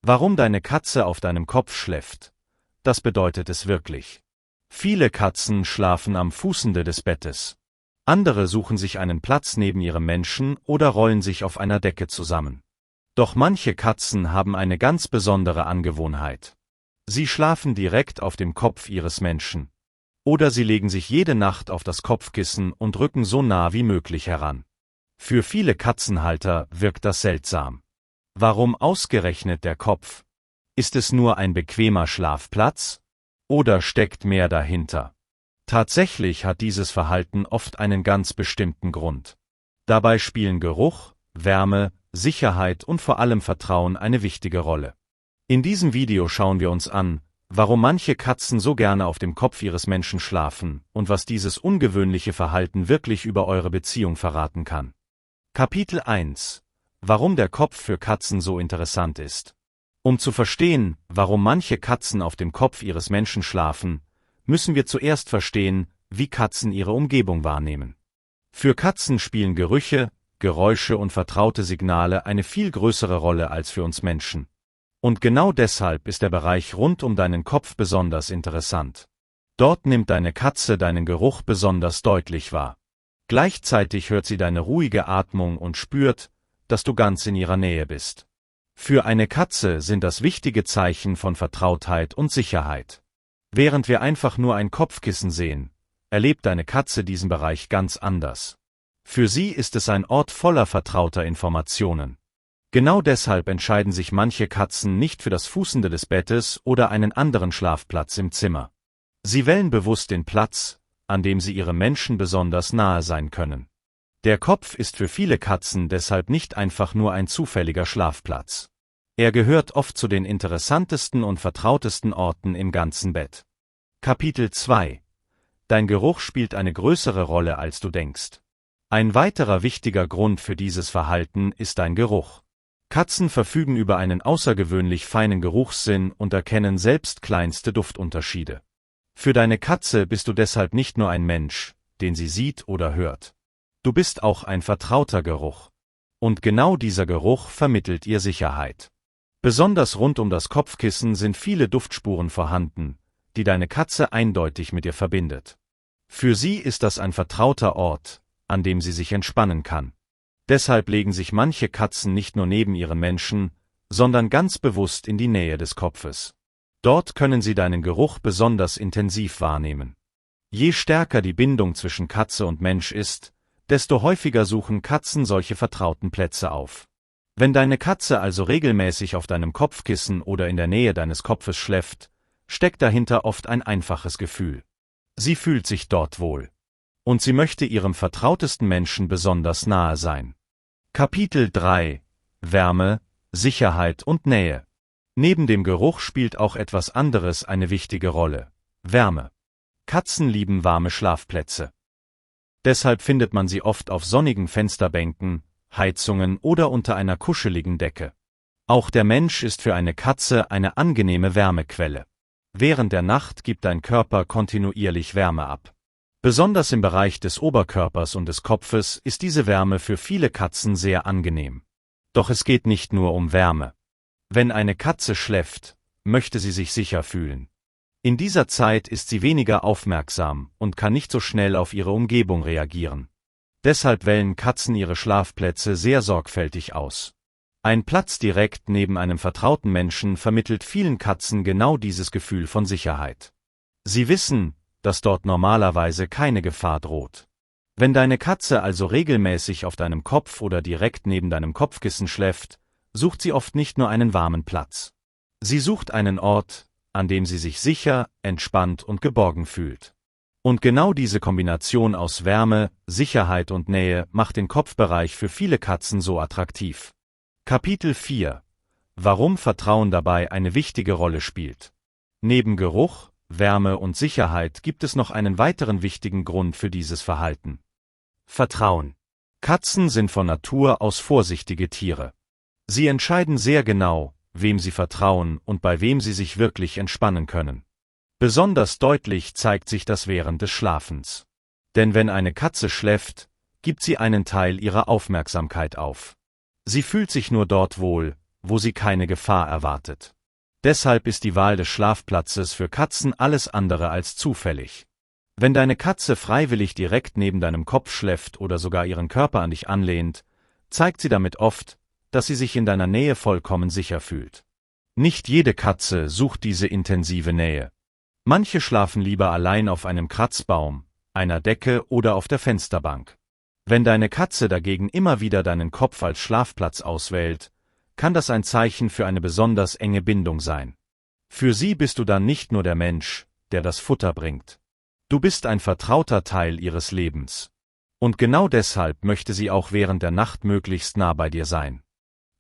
Warum deine Katze auf deinem Kopf schläft, das bedeutet es wirklich. Viele Katzen schlafen am Fußende des Bettes. Andere suchen sich einen Platz neben ihrem Menschen oder rollen sich auf einer Decke zusammen. Doch manche Katzen haben eine ganz besondere Angewohnheit. Sie schlafen direkt auf dem Kopf ihres Menschen. Oder sie legen sich jede Nacht auf das Kopfkissen und rücken so nah wie möglich heran. Für viele Katzenhalter wirkt das seltsam. Warum ausgerechnet der Kopf? Ist es nur ein bequemer Schlafplatz? Oder steckt mehr dahinter? Tatsächlich hat dieses Verhalten oft einen ganz bestimmten Grund. Dabei spielen Geruch, Wärme, Sicherheit und vor allem Vertrauen eine wichtige Rolle. In diesem Video schauen wir uns an, warum manche Katzen so gerne auf dem Kopf ihres Menschen schlafen und was dieses ungewöhnliche Verhalten wirklich über eure Beziehung verraten kann. Kapitel 1: Warum der Kopf für Katzen so interessant ist. Um zu verstehen, warum manche Katzen auf dem Kopf ihres Menschen schlafen, müssen wir zuerst verstehen, wie Katzen ihre Umgebung wahrnehmen. Für Katzen spielen Gerüche, Geräusche und vertraute Signale eine viel größere Rolle als für uns Menschen. Und genau deshalb ist der Bereich rund um deinen Kopf besonders interessant. Dort nimmt deine Katze deinen Geruch besonders deutlich wahr. Gleichzeitig hört sie deine ruhige Atmung und spürt, dass du ganz in ihrer Nähe bist. Für eine Katze sind das wichtige Zeichen von Vertrautheit und Sicherheit. Während wir einfach nur ein Kopfkissen sehen, erlebt deine Katze diesen Bereich ganz anders. Für sie ist es ein Ort voller vertrauter Informationen. Genau deshalb entscheiden sich manche Katzen nicht für das Fußende des Bettes oder einen anderen Schlafplatz im Zimmer. Sie wählen bewusst den Platz, an dem sie ihrem Menschen besonders nahe sein können. Der Kopf ist für viele Katzen deshalb nicht einfach nur ein zufälliger Schlafplatz. Er gehört oft zu den interessantesten und vertrautesten Orten im ganzen Bett. Kapitel 2: Dein Geruch spielt eine größere Rolle, als du denkst. Ein weiterer wichtiger Grund für dieses Verhalten ist dein Geruch. Katzen verfügen über einen außergewöhnlich feinen Geruchssinn und erkennen selbst kleinste Duftunterschiede. Für deine Katze bist du deshalb nicht nur ein Mensch, den sie sieht oder hört. Du bist auch ein vertrauter Geruch. Und genau dieser Geruch vermittelt ihr Sicherheit. Besonders rund um das Kopfkissen sind viele Duftspuren vorhanden, die deine Katze eindeutig mit dir verbindet. Für sie ist das ein vertrauter Ort, an dem sie sich entspannen kann. Deshalb legen sich manche Katzen nicht nur neben ihren Menschen, sondern ganz bewusst in die Nähe des Kopfes. Dort können sie deinen Geruch besonders intensiv wahrnehmen. Je stärker die Bindung zwischen Katze und Mensch ist, desto häufiger suchen Katzen solche vertrauten Plätze auf. Wenn deine Katze also regelmäßig auf deinem Kopfkissen oder in der Nähe deines Kopfes schläft, steckt dahinter oft ein einfaches Gefühl. Sie fühlt sich dort wohl. Und sie möchte ihrem vertrautesten Menschen besonders nahe sein. Kapitel 3: Wärme, Sicherheit und Nähe. Neben dem Geruch spielt auch etwas anderes eine wichtige Rolle: Wärme. Katzen lieben warme Schlafplätze. Deshalb findet man sie oft auf sonnigen Fensterbänken, Heizungen oder unter einer kuscheligen Decke. Auch der Mensch ist für eine Katze eine angenehme Wärmequelle. Während der Nacht gibt dein Körper kontinuierlich Wärme ab. Besonders im Bereich des Oberkörpers und des Kopfes ist diese Wärme für viele Katzen sehr angenehm. Doch es geht nicht nur um Wärme. Wenn eine Katze schläft, möchte sie sich sicher fühlen. In dieser Zeit ist sie weniger aufmerksam und kann nicht so schnell auf ihre Umgebung reagieren. Deshalb wählen Katzen ihre Schlafplätze sehr sorgfältig aus. Ein Platz direkt neben einem vertrauten Menschen vermittelt vielen Katzen genau dieses Gefühl von Sicherheit. Sie wissen, dass dort normalerweise keine Gefahr droht. Wenn deine Katze also regelmäßig auf deinem Kopf oder direkt neben deinem Kopfkissen schläft, sucht sie oft nicht nur einen warmen Platz. Sie sucht einen Ort, an dem sie sich sicher, entspannt und geborgen fühlt. Und genau diese Kombination aus Wärme, Sicherheit und Nähe macht den Kopfbereich für viele Katzen so attraktiv. Kapitel 4: Warum Vertrauen dabei eine wichtige Rolle spielt. Neben Geruch, Wärme und Sicherheit gibt es noch einen weiteren wichtigen Grund für dieses Verhalten: Vertrauen. Katzen sind von Natur aus vorsichtige Tiere. Sie entscheiden sehr genau, wem sie vertrauen und bei wem sie sich wirklich entspannen können. Besonders deutlich zeigt sich das während des Schlafens. Denn wenn eine Katze schläft, gibt sie einen Teil ihrer Aufmerksamkeit auf. Sie fühlt sich nur dort wohl, wo sie keine Gefahr erwartet. Deshalb ist die Wahl des Schlafplatzes für Katzen alles andere als zufällig. Wenn deine Katze freiwillig direkt neben deinem Kopf schläft oder sogar ihren Körper an dich anlehnt, zeigt sie damit oft, dass sie sich in deiner Nähe vollkommen sicher fühlt. Nicht jede Katze sucht diese intensive Nähe. Manche schlafen lieber allein auf einem Kratzbaum, einer Decke oder auf der Fensterbank. Wenn deine Katze dagegen immer wieder deinen Kopf als Schlafplatz auswählt, kann das ein Zeichen für eine besonders enge Bindung sein. Für sie bist du dann nicht nur der Mensch, der das Futter bringt. Du bist ein vertrauter Teil ihres Lebens. Und genau deshalb möchte sie auch während der Nacht möglichst nah bei dir sein.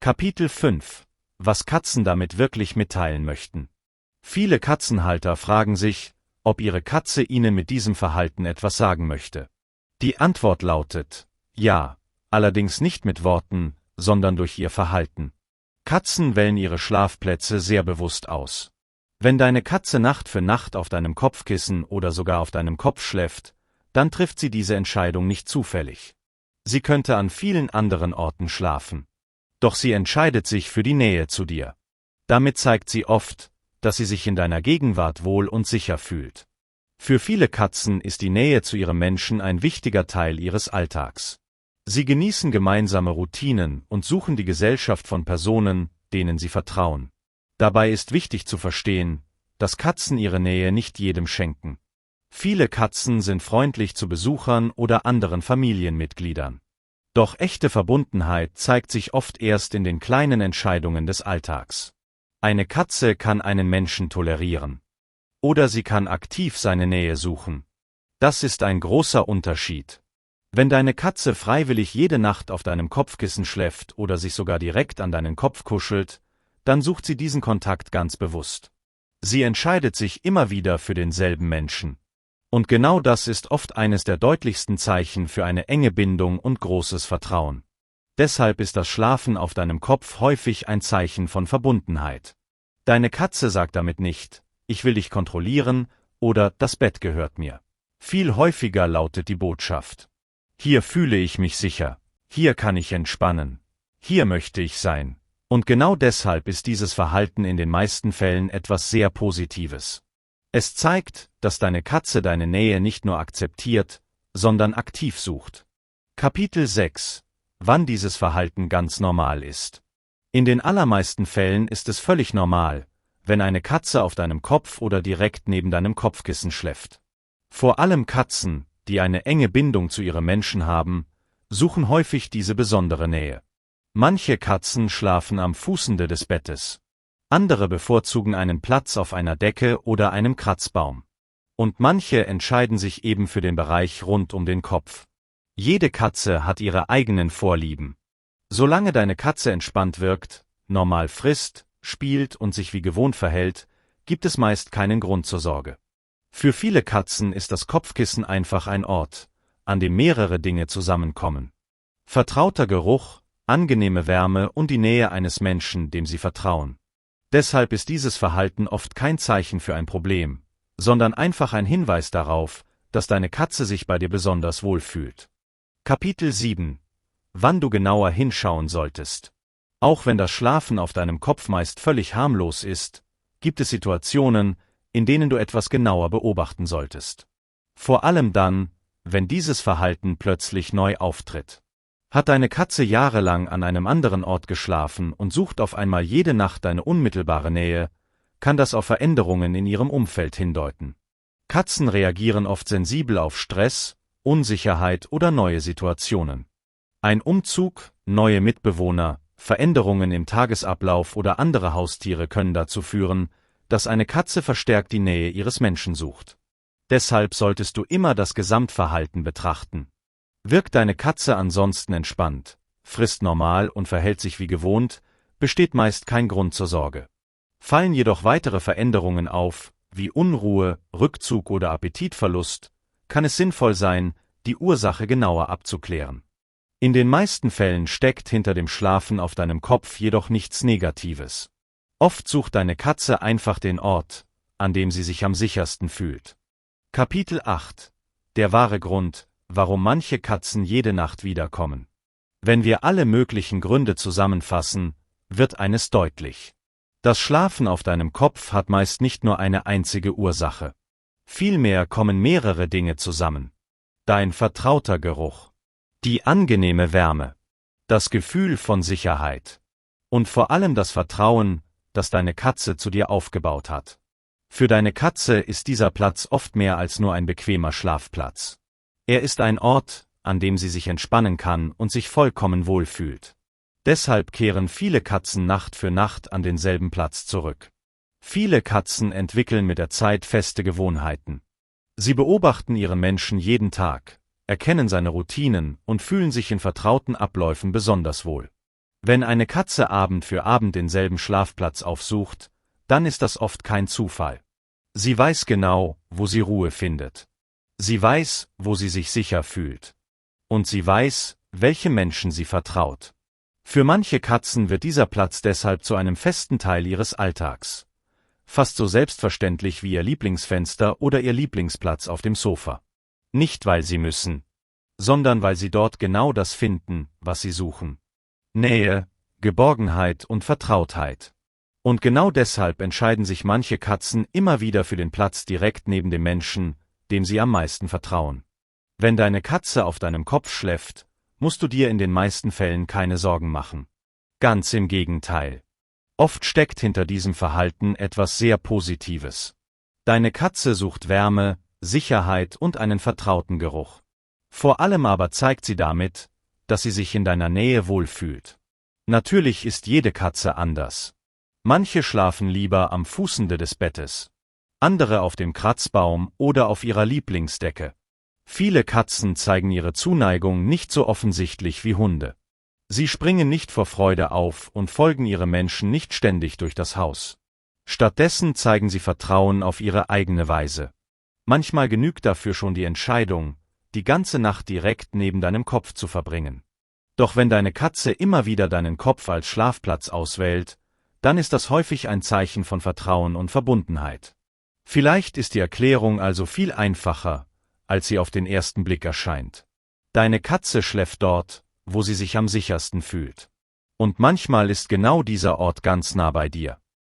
Kapitel 5: Was Katzen damit wirklich mitteilen möchten. Viele Katzenhalter fragen sich, ob ihre Katze ihnen mit diesem Verhalten etwas sagen möchte. Die Antwort lautet: Ja, allerdings nicht mit Worten, sondern durch ihr Verhalten. Katzen wählen ihre Schlafplätze sehr bewusst aus. Wenn deine Katze Nacht für Nacht auf deinem Kopfkissen oder sogar auf deinem Kopf schläft, dann trifft sie diese Entscheidung nicht zufällig. Sie könnte an vielen anderen Orten schlafen. Doch sie entscheidet sich für die Nähe zu dir. Damit zeigt sie oft, dass sie sich in deiner Gegenwart wohl und sicher fühlt. Für viele Katzen ist die Nähe zu ihrem Menschen ein wichtiger Teil ihres Alltags. Sie genießen gemeinsame Routinen und suchen die Gesellschaft von Personen, denen sie vertrauen. Dabei ist wichtig zu verstehen, dass Katzen ihre Nähe nicht jedem schenken. Viele Katzen sind freundlich zu Besuchern oder anderen Familienmitgliedern. Doch echte Verbundenheit zeigt sich oft erst in den kleinen Entscheidungen des Alltags. Eine Katze kann einen Menschen tolerieren. Oder sie kann aktiv seine Nähe suchen. Das ist ein großer Unterschied. Wenn deine Katze freiwillig jede Nacht auf deinem Kopfkissen schläft oder sich sogar direkt an deinen Kopf kuschelt, dann sucht sie diesen Kontakt ganz bewusst. Sie entscheidet sich immer wieder für denselben Menschen. Und genau das ist oft eines der deutlichsten Zeichen für eine enge Bindung und großes Vertrauen. Deshalb ist das Schlafen auf deinem Kopf häufig ein Zeichen von Verbundenheit. Deine Katze sagt damit nicht: Ich will dich kontrollieren oder das Bett gehört mir. Viel häufiger lautet die Botschaft: Hier fühle ich mich sicher, hier kann ich entspannen, hier möchte ich sein. Und genau deshalb ist dieses Verhalten in den meisten Fällen etwas sehr Positives. Es zeigt, dass deine Katze deine Nähe nicht nur akzeptiert, sondern aktiv sucht. Kapitel 6: Wann dieses Verhalten ganz normal ist. In den allermeisten Fällen ist es völlig normal, wenn eine Katze auf deinem Kopf oder direkt neben deinem Kopfkissen schläft. Vor allem Katzen, die eine enge Bindung zu ihrem Menschen haben, suchen häufig diese besondere Nähe. Manche Katzen schlafen am Fußende des Bettes. Andere bevorzugen einen Platz auf einer Decke oder einem Kratzbaum. Und manche entscheiden sich eben für den Bereich rund um den Kopf. Jede Katze hat ihre eigenen Vorlieben. Solange deine Katze entspannt wirkt, normal frisst, spielt und sich wie gewohnt verhält, gibt es meist keinen Grund zur Sorge. Für viele Katzen ist das Kopfkissen einfach ein Ort, an dem mehrere Dinge zusammenkommen. Vertrauter Geruch, angenehme Wärme und die Nähe eines Menschen, dem sie vertrauen. Deshalb ist dieses Verhalten oft kein Zeichen für ein Problem, sondern einfach ein Hinweis darauf, dass deine Katze sich bei dir besonders wohlfühlt. Kapitel 7: Wann du genauer hinschauen solltest. Auch wenn das Schlafen auf deinem Kopf meist völlig harmlos ist, gibt es Situationen, in denen du etwas genauer beobachten solltest. Vor allem dann, wenn dieses Verhalten plötzlich neu auftritt. Hat deine Katze jahrelang an einem anderen Ort geschlafen und sucht auf einmal jede Nacht deine unmittelbare Nähe, kann das auf Veränderungen in ihrem Umfeld hindeuten. Katzen reagieren oft sensibel auf Stress, Unsicherheit oder neue Situationen. Ein Umzug, neue Mitbewohner, Veränderungen im Tagesablauf oder andere Haustiere können dazu führen, dass eine Katze verstärkt die Nähe ihres Menschen sucht. Deshalb solltest du immer das Gesamtverhalten betrachten. Wirkt deine Katze ansonsten entspannt, frisst normal und verhält sich wie gewohnt, besteht meist kein Grund zur Sorge. Fallen jedoch weitere Veränderungen auf, wie Unruhe, Rückzug oder Appetitverlust, kann es sinnvoll sein, die Ursache genauer abzuklären. In den meisten Fällen steckt hinter dem Schlafen auf deinem Kopf jedoch nichts Negatives. Oft sucht deine Katze einfach den Ort, an dem sie sich am sichersten fühlt. Kapitel 8: Der wahre Grund, warum manche Katzen jede Nacht wiederkommen. Wenn wir alle möglichen Gründe zusammenfassen, wird eines deutlich. Das Schlafen auf deinem Kopf hat meist nicht nur eine einzige Ursache. Vielmehr kommen mehrere Dinge zusammen. Dein vertrauter Geruch, die angenehme Wärme, das Gefühl von Sicherheit und vor allem das Vertrauen, das deine Katze zu dir aufgebaut hat. Für deine Katze ist dieser Platz oft mehr als nur ein bequemer Schlafplatz. Er ist ein Ort, an dem sie sich entspannen kann und sich vollkommen wohlfühlt. Deshalb kehren viele Katzen Nacht für Nacht an denselben Platz zurück. Viele Katzen entwickeln mit der Zeit feste Gewohnheiten. Sie beobachten ihren Menschen jeden Tag, erkennen seine Routinen und fühlen sich in vertrauten Abläufen besonders wohl. Wenn eine Katze Abend für Abend denselben Schlafplatz aufsucht, dann ist das oft kein Zufall. Sie weiß genau, wo sie Ruhe findet. Sie weiß, wo sie sich sicher fühlt. Und sie weiß, welche Menschen sie vertraut. Für manche Katzen wird dieser Platz deshalb zu einem festen Teil ihres Alltags. Fast so selbstverständlich wie ihr Lieblingsfenster oder ihr Lieblingsplatz auf dem Sofa. Nicht weil sie müssen, sondern weil sie dort genau das finden, was sie suchen. Nähe, Geborgenheit und Vertrautheit. Und genau deshalb entscheiden sich manche Katzen immer wieder für den Platz direkt neben dem Menschen, dem sie am meisten vertrauen. Wenn deine Katze auf deinem Kopf schläft, musst du dir in den meisten Fällen keine Sorgen machen. Ganz im Gegenteil. Oft steckt hinter diesem Verhalten etwas sehr Positives. Deine Katze sucht Wärme, Sicherheit und einen vertrauten Geruch. Vor allem aber zeigt sie damit, dass sie sich in deiner Nähe wohlfühlt. Natürlich ist jede Katze anders. Manche schlafen lieber am Fußende des Bettes, andere auf dem Kratzbaum oder auf ihrer Lieblingsdecke. Viele Katzen zeigen ihre Zuneigung nicht so offensichtlich wie Hunde. Sie springen nicht vor Freude auf und folgen ihrem Menschen nicht ständig durch das Haus. Stattdessen zeigen sie Vertrauen auf ihre eigene Weise. Manchmal genügt dafür schon die Entscheidung, die ganze Nacht direkt neben deinem Kopf zu verbringen. Doch wenn deine Katze immer wieder deinen Kopf als Schlafplatz auswählt, dann ist das häufig ein Zeichen von Vertrauen und Verbundenheit. Vielleicht ist die Erklärung also viel einfacher, als sie auf den ersten Blick erscheint. Deine Katze schläft dort, wo sie sich am sichersten fühlt. Und manchmal ist genau dieser Ort ganz nah bei dir.